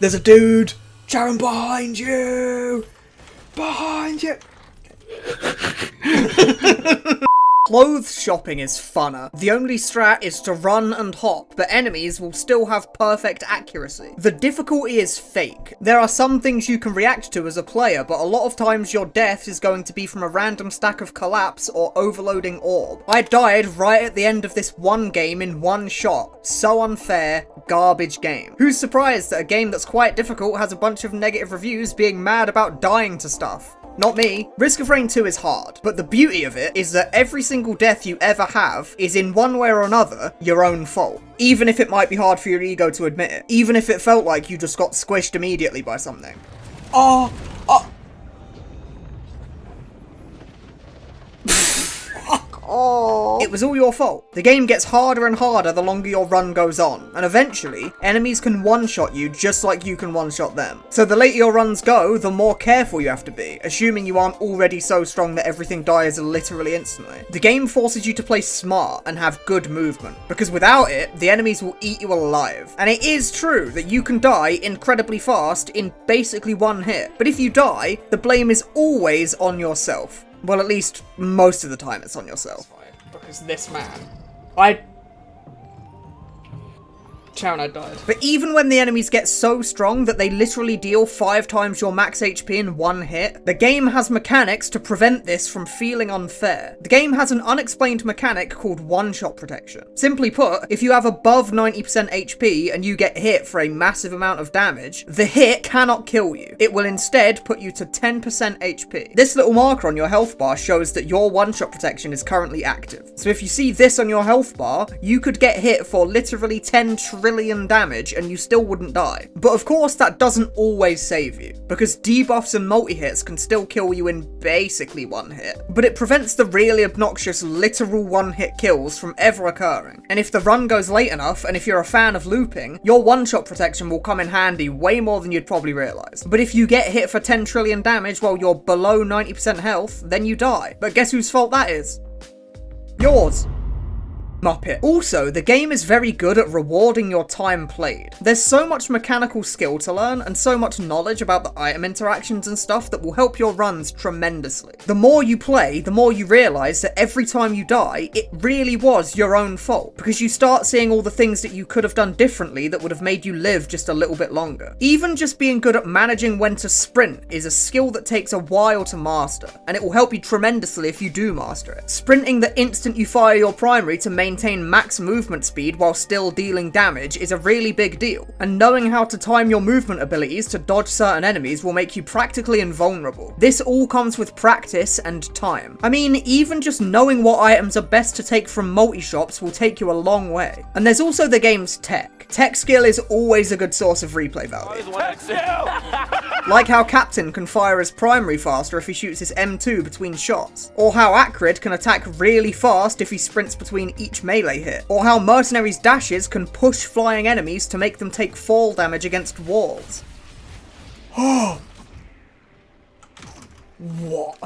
There's a dude! Sharon, behind you! Behind you! Clothes shopping is funner. The only strat is to run and hop, but enemies will still have perfect accuracy. The difficulty is fake. There are some things you can react to as a player, but a lot of times your death is going to be from a random stack of collapse or overloading orb. I died right at the end of this one game in one shot. So unfair, garbage game. Who's surprised that a game that's quite difficult has a bunch of negative reviews being mad about dying to stuff? Not me. Risk of Rain 2 is hard, but the beauty of it is that every single death you ever have is in one way or another your own fault. Even if it might be hard for your ego to admit it. Even if it felt like you just got squished immediately by something. Oh! It was all your fault. The game gets harder and harder the longer your run goes on, and eventually, enemies can one-shot you just like you can one-shot them. So the later your runs go, the more careful you have to be, assuming you aren't already so strong that everything dies literally instantly. The game forces you to play smart and have good movement, because without it, the enemies will eat you alive. And it is true that you can die incredibly fast in basically one hit, but if you die, the blame is always on yourself. Well, at least most of the time it's on yourself. Because this man... I died. But even when the enemies get so strong that they literally deal 5 times your max HP in one hit, the game has mechanics to prevent this from feeling unfair. The game has an unexplained mechanic called one-shot protection. Simply put, if you have above 90% HP and you get hit for a massive amount of damage, the hit cannot kill you. It will instead put you to 10% HP. This little marker on your health bar shows that your one-shot protection is currently active. So if you see this on your health bar, you could get hit for literally 10 trillion damage and you still wouldn't die. But of course that doesn't always save you, because debuffs and multi-hits can still kill you in basically one hit. But it prevents the really obnoxious literal one-hit kills from ever occurring. And if the run goes late enough, and if you're a fan of looping, your one-shot protection will come in handy way more than you'd probably realise. But if you get hit for 10 trillion damage while you're below 90% health, then you die. But guess whose fault that is? Yours. Muppet. Also, the game is very good at rewarding your time played. There's so much mechanical skill to learn and so much knowledge about the item interactions and stuff that will help your runs tremendously. The more you play, the more you realise that every time you die, it really was your own fault, because you start seeing all the things that you could have done differently that would have made you live just a little bit longer. Even just being good at managing when to sprint is a skill that takes a while to master, and it will help you tremendously if you do master it. Sprinting the instant you fire your primary to maintain max movement speed while still dealing damage is a really big deal, and knowing how to time your movement abilities to dodge certain enemies will make you practically invulnerable. This all comes with practice and time. I mean, even just knowing what items are best to take from multi-shops will take you a long way. And there's also the game's tech. Tech skill is always a good source of replay value. Like how Captain can fire his primary faster if he shoots his M2 between shots, or how Acrid can attack really fast if he sprints between each melee hit, or how Mercenary's dashes can push flying enemies to make them take fall damage against walls. What?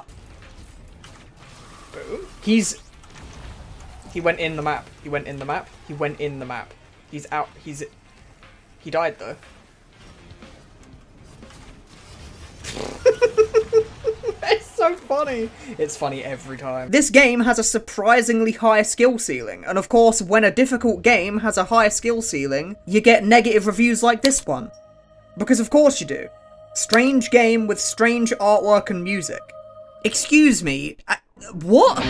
Boom. He went in the map. He went in the map. He went in the map. He's out. He died though. It's so funny. It's funny every time. This game has a surprisingly high skill ceiling, and of course, when a difficult game has a high skill ceiling, you get negative reviews like this one. Because of course you do. Strange game with strange artwork and music. Excuse me, what?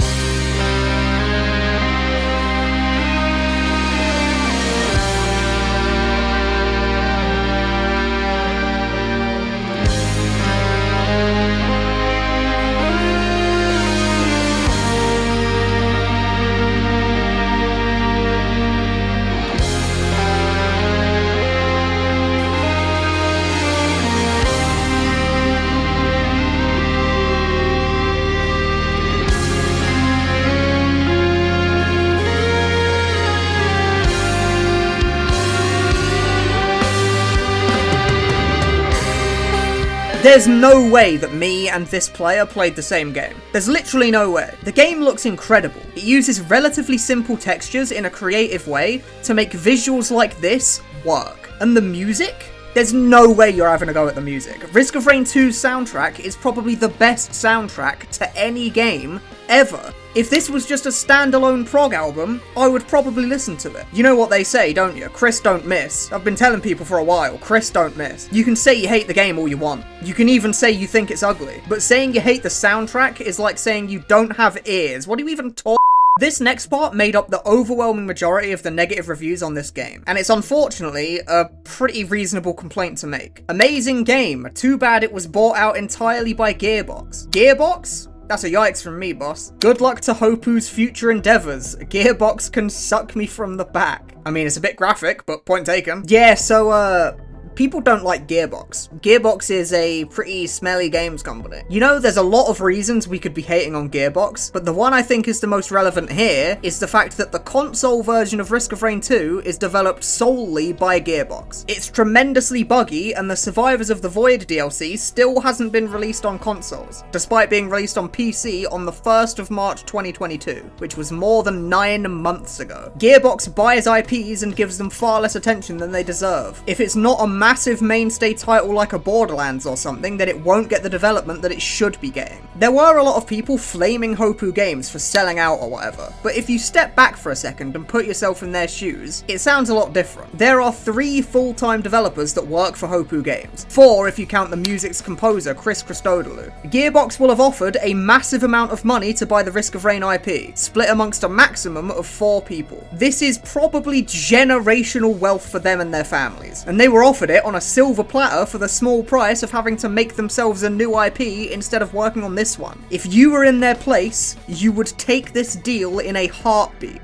There's no way that me and this player played the same game. There's literally no way. The game looks incredible. It uses relatively simple textures in a creative way to make visuals like this work. And the music? There's no way you're having a go at the music. Risk of Rain 2's soundtrack is probably the best soundtrack to any game ever. If this was just a standalone prog album, I would probably listen to it. You know what they say, don't you? Chris don't miss. I've been telling people for a while, Chris don't miss. You can say you hate the game all you want. You can even say you think it's ugly. But saying you hate the soundtrack is like saying you don't have ears. What do you even talk? This next part made up the overwhelming majority of the negative reviews on this game, and it's unfortunately a pretty reasonable complaint to make. Amazing game, too bad it was bought out entirely by Gearbox. Gearbox? That's a yikes from me, boss. Good luck to Htwo's future endeavors. Gearbox can suck me from the back. I mean, it's a bit graphic, but point taken. Yeah, so, people don't like Gearbox. Gearbox is a pretty smelly games company. You know, there's a lot of reasons we could be hating on Gearbox, but the one I think is the most relevant here is the fact that the console version of Risk of Rain 2 is developed solely by Gearbox. It's tremendously buggy, and the Survivors of the Void DLC still hasn't been released on consoles, despite being released on PC on the 1st of March 2022, which was more than 9 months ago. Gearbox buys IPs and gives them far less attention than they deserve. If it's not a massive mainstay title like a Borderlands or something, then it won't get the development that it should be getting. There were a lot of people flaming Htwo Games for selling out or whatever, but if you step back for a second and put yourself in their shoes, it sounds a lot different. There are 3 full-time developers that work for Htwo Games. 4 if you count the music's composer, Chris Christodoulou. Gearbox will have offered a massive amount of money to buy the Risk of Rain IP, split amongst a maximum of 4 people. This is probably generational wealth for them and their families, and they were offered it on a silver platter for the small price of having to make themselves a new IP instead of working on this one. If you were in their place, you would take this deal in a heartbeat.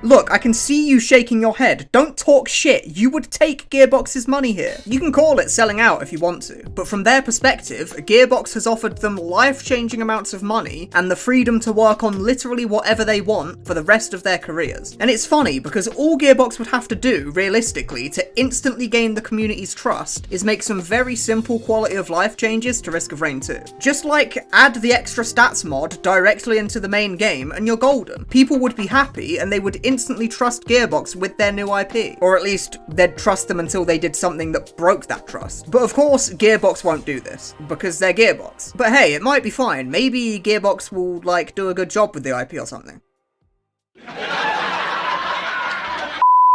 Look, I can see you shaking your head. Don't talk shit. You would take Gearbox's money here. You can call it selling out if you want to, but from their perspective, Gearbox has offered them life-changing amounts of money and the freedom to work on literally whatever they want for the rest of their careers. And it's funny because all Gearbox would have to do, realistically, to instantly gain the community's trust is make some very simple quality of life changes to Risk of Rain 2. Just like add the extra stats mod directly into the main game and you're golden. People would be happy and they would instantly trust Gearbox with their new IP. Or at least, they'd trust them until they did something that broke that trust. But of course, Gearbox won't do this, because they're Gearbox. But hey, it might be fine. Maybe Gearbox will, like, do a good job with the IP or something.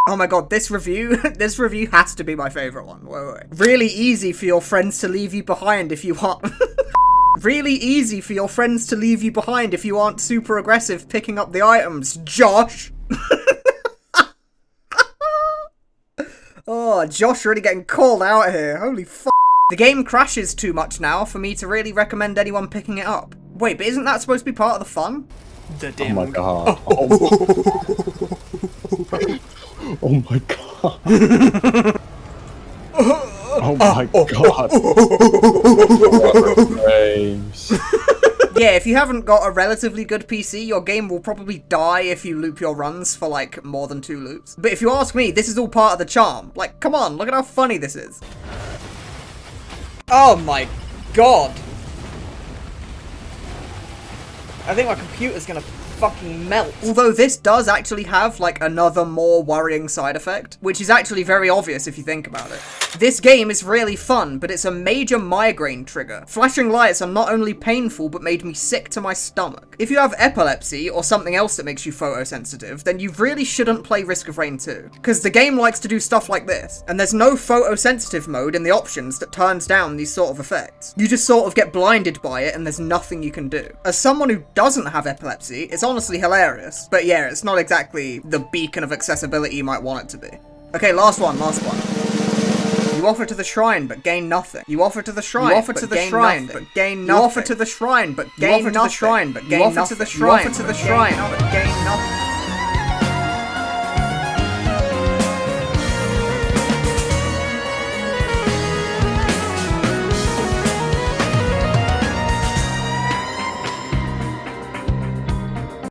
Oh my god, this review has to be my favourite one. Wait. Really easy for your friends to leave you behind if you want. Really easy for your friends to leave you behind if you aren't super aggressive picking up the items, Josh. Oh, Josh really getting called out here. Holy f***. The game crashes too much now for me to really recommend anyone picking it up. Wait, but isn't that supposed to be part of the fun? The dim. Oh my god. Oh my god. Oh my god. Frames. Yeah, if you haven't got a relatively good PC, your game will probably die if you loop your runs for, like, more than 2 loops. But if you ask me, this is all part of the charm. Like, come on, look at how funny this is. Oh my god. I think my computer's gonna fucking melt. Although this does actually have, like, another more worrying side effect, which is actually very obvious if you think about it. This game is really fun, but it's a major migraine trigger. Flashing lights are not only painful, but made me sick to my stomach. If you have epilepsy, or something else that makes you photosensitive, then you really shouldn't play Risk of Rain 2, because the game likes to do stuff like this, and there's no photosensitive mode in the options that turns down these sort of effects. You just sort of get blinded by it, and there's nothing you can do. As someone who doesn't have epilepsy, it's honestly hilarious, but yeah, it's not exactly the beacon of accessibility you might want it to be. Okay, last one. You offer to the shrine, but gain nothing. You offer to the shrine, but gain nothing. You offer to the shrine, but gain nothing. You offer to the shrine, but gain nothing.